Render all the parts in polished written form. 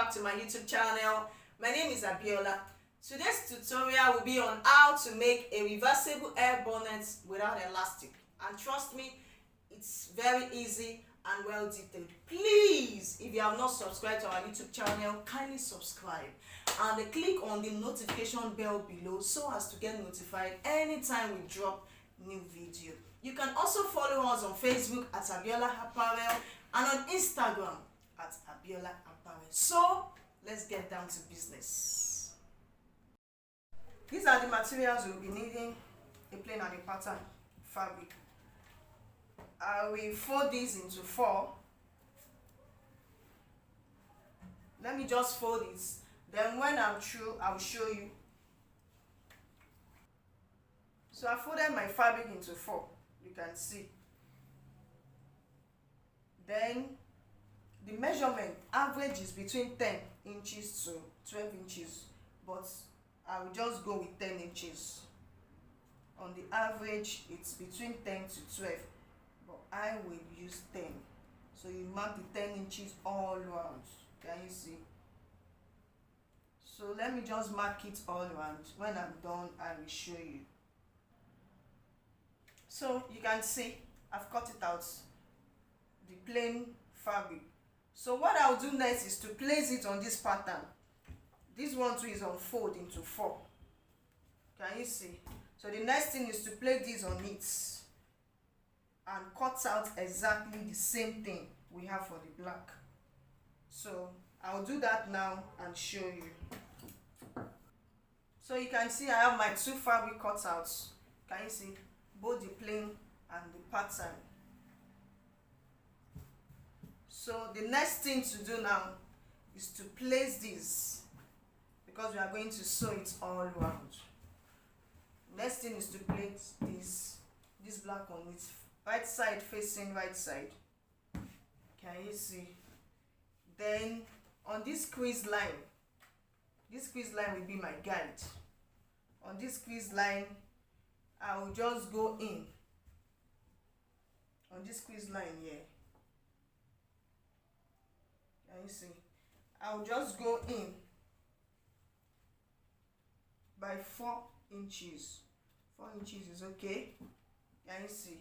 back to my YouTube channel. My name is Abiola. Today's tutorial will be on how to make a reversible hair bonnet without elastic, and trust me, it's very easy and well detailed. Please, if you have not subscribed to our YouTube channel, kindly subscribe and click on the notification bell below so as to get notified anytime we drop new video. You can also follow us on Facebook at Abiola Apparel and on Instagram at Abiola Apparel. So let's get down to business. These are the materials we'll be needing: a plain and a pattern fabric. I will fold these into 4. Let me just fold it, then when I'm through I will show you. So I folded my fabric into 4, you can see. Then the measurement average is between 10 inches to 12 inches, but I will just go with 10 inches. On the average it's between 10 to 12, but I will use 10. So you mark the 10 inches all around. Can you see? So let me just mark it all around. When I'm done I will show you. So you can see I've cut it out, the plain fabric. So what I'll do next is to place it on this pattern. This one too is unfold into 4. Can you see? So the next thing is to place this on it and cut out exactly the same thing we have for the black. So I'll do that now and show you. So you can see I have my 2 fabric cutouts. Can you see? Both the plain and the pattern. So the next thing to do now is to place this, because we are going to sew it all around. Next thing is to place this black on it, right side facing right side. Can you see? Then on this squeeze line will be my guide. On this squeeze line I will just go in on this squeeze line here. Can you see? I will just go in by 4 inches. 4 inches is okay. Can you see?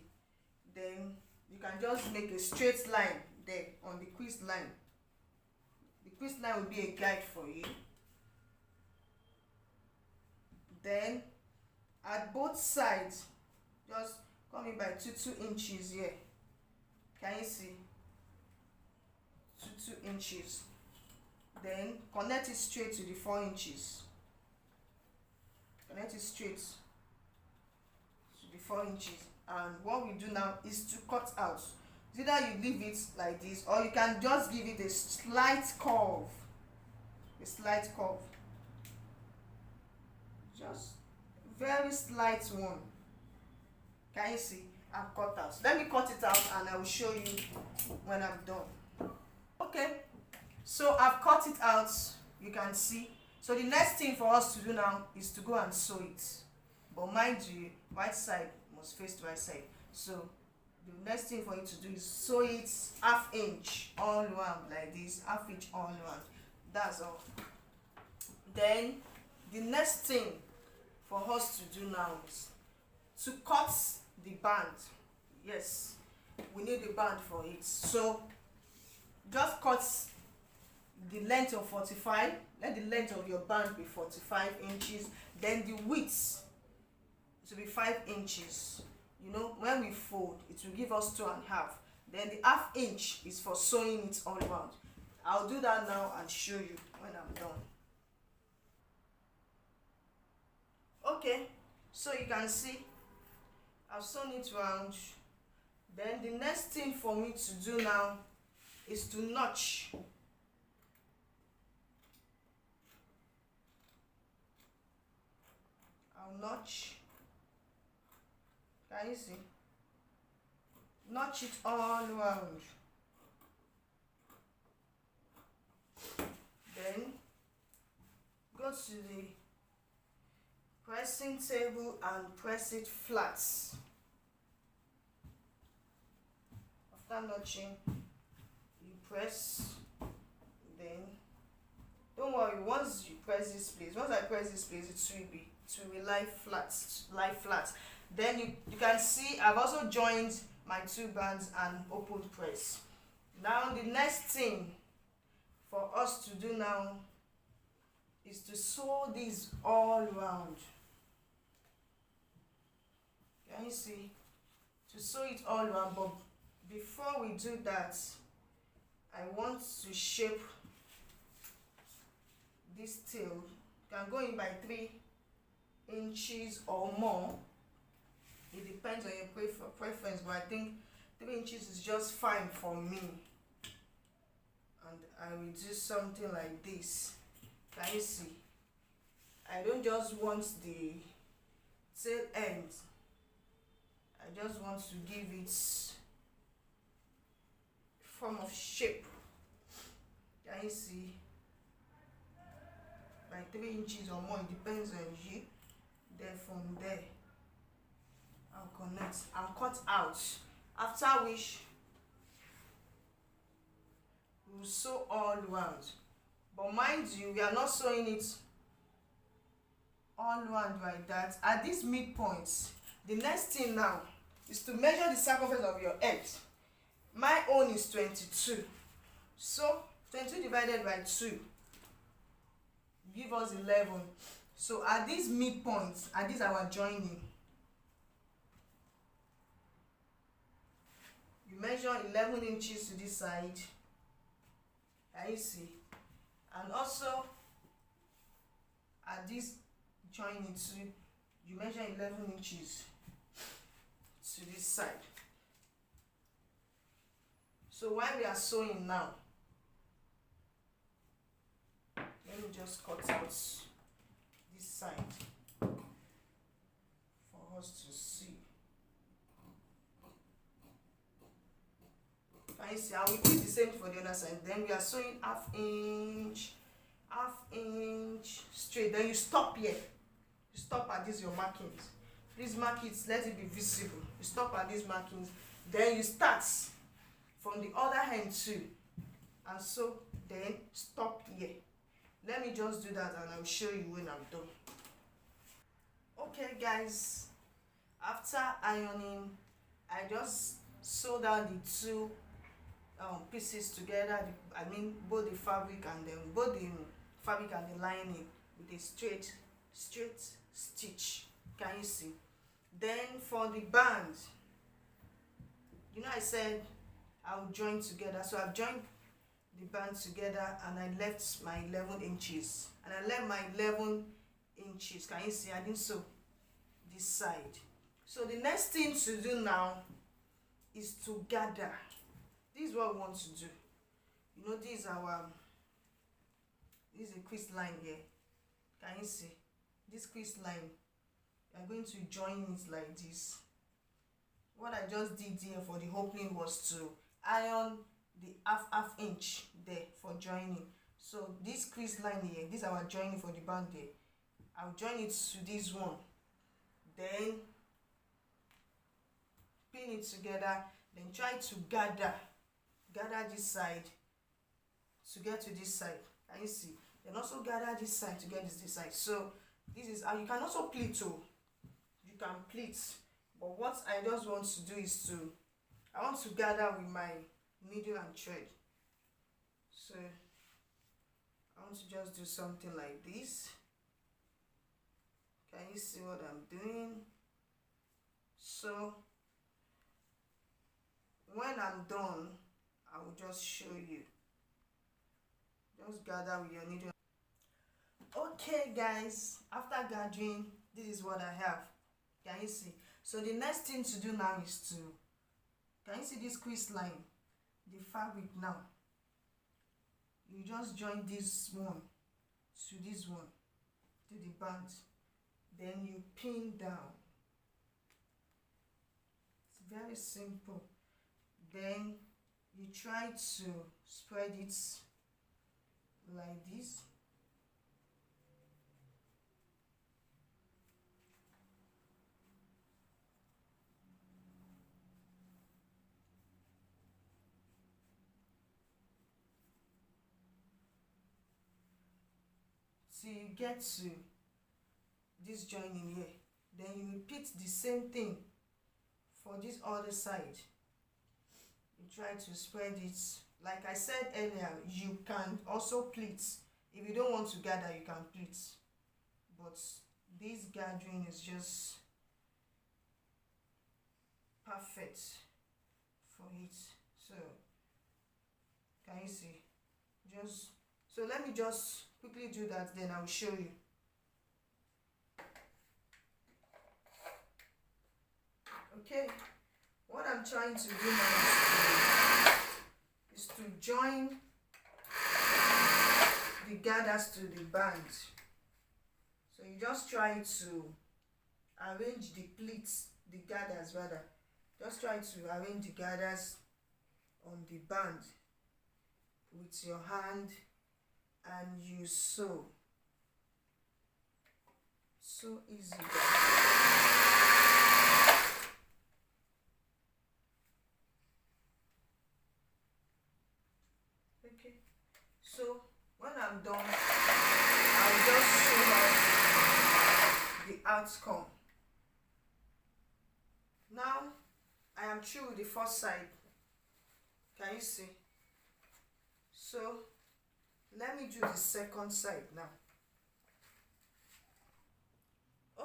Then you can just make a straight line there on the crease line. The crease line will be a guide for you. Then at both sides, just come in by 2 inches here. Can you see? 2 inches. Then connect it straight to the 4 inches. Connect it straight to the 4 inches. And what we do now is to cut out. It's either you leave it like this, or you can just give it a slight curve. A slight curve. Just very slight one. Can you see? I've cut out. Let me cut it out and I will show you when I'm done. Okay, so I've cut it out, you can see. So the next thing for us to do now is to go and sew it. But mind you, right side must face the right side. So the next thing for you to do is sew it 1/2 inch all around like this, 1/2 inch all around. That's all. Then the next thing for us to do now is to cut the band. Yes, we need a band for it. So just cut the length of 45. Let the length of your band be 45 inches. Then the width to be 5 inches. You know, when we fold, it will give us 2.5. Then the 1/2 inch is for sewing it all around. I'll do that now and show you when I'm done. Okay, so you can see I've sewn it round. Then the next thing for me to do now is to notch. I'll notch. Can you see? Notch it all around. Then go to the pressing table and press it flat. After notching, you press, then Don't worry, once you press this place, once I press this place, it will be lie flat. Then you can see I've also joined my two bands and open press. Now the next thing for us to do now is to sew this all round. Can you see? To sew it all around, but before we do that, I want to shape this tail. You can go in by 3 inches or more. It depends on your preference, but I think 3 inches is just fine for me. And I will do something like this. Can you see? I don't just want the tail end. I just want to give it form of shape. Can you see? By 3 inches or more, it depends on you. Then from there, I'll connect and cut out. After which, we'll sew all around. But mind you, we are not sewing it all around like that. At this midpoint, the next thing now is to measure the circumference of your head. My own is 22. So 22 divided by 2 give us 11. So at this midpoint, at this our joining, you measure 11 inches to this side. Can you see? And also at this joining too, you measure 11 inches to this side. So while we are sewing now, let me just cut out this side for us to see. Can you see? I will do the same for the other side. Then we are sewing half inch straight. Then you stop here. You stop at this your markings. These markings, let it be visible. You stop at these markings. Then you start from the other hand too. And so then stop here. Let me just do that and I'll show you when I'm done. Okay guys, after ironing, I just sew down the two pieces together. I mean both the fabric and then both the fabric and the lining with a straight stitch. Can you see? Then for the band, you know I said I will join together, so I've joined the band together and I left my 11 inches and I left my 11 inches. Can you see? I didn't sew this side. So the next thing to do now is to gather. This is what we want to do. You know, this is a crease line here. Can you see? This crease line, you are going to join it like this. What I just did here for the opening was to iron the half inch there for joining. So this crease line here, this is our joining for the band there. I'll join it to this one, then pin it together, then try to gather this side to get to this side. Can you see? Then also gather this side to get this side. So this is how you can also pleat too. You can pleat, but what I just want to do is I want to gather with my needle and thread. So I want to just do something like this. Can you see what I'm doing? So when I'm done, I will just show you. Just gather with your needle. Okay guys, after gathering, this is what I have. Can you see? So the next thing to do now is can you see this crease line? The fabric now. You just join this one to this one, to the band. Then you pin down. It's very simple. Then you try to spread it like this. till you get to this joining here. Then you repeat the same thing for this other side. You try to spread it. Like I said earlier, you can also pleat. If you don't want to gather, you can pleat, but this gathering is just perfect for it. So can you see? Just so let me just quickly do that, then I'll show you. Okay, what I'm trying to do now is to join the gathers to the band. So you just try to arrange the pleats, the gathers rather. Just try to arrange the gathers on the band with your hand, and you sew. So easy, guys. Okay, so when I'm done, I'll just show off the outcome. Now I am through with the first side. Can you see? So let me do the second side now.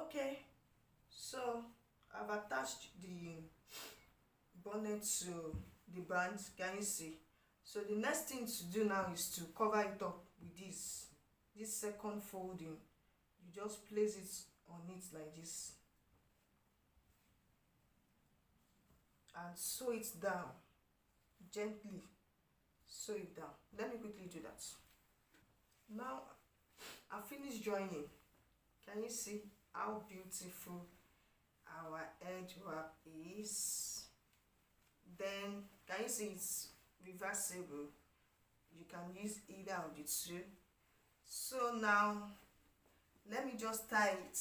Okay, so I've attached the bonnet to the band. Can you see? So the next thing to do now is to cover it up with this second folding. You just place it on it like this and sew it down gently. Sew it down. Let me quickly do that. Now I finished joining. Can you see how beautiful our head wrap is? Then can you see it's reversible? You can use either of the two. So now let me just tie it.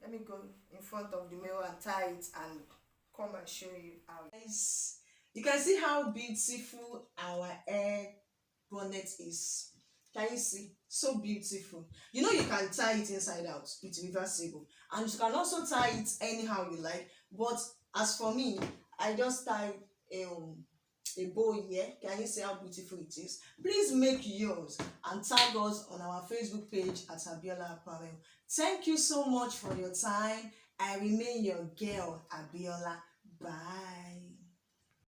Let me go in front of the mirror and tie it and come and show you how. Guys, you can see how beautiful our hair bonnet is. Can you see? So beautiful. You know you can tie it inside out. It's reversible, and you can also tie it anyhow you like. But as for me, I just tie a bow here. Can you see how beautiful it is? Please make yours and tag us on our Facebook page at Abiola Apparel. Thank you so much for your time. I remain your girl, Abiola. Bye.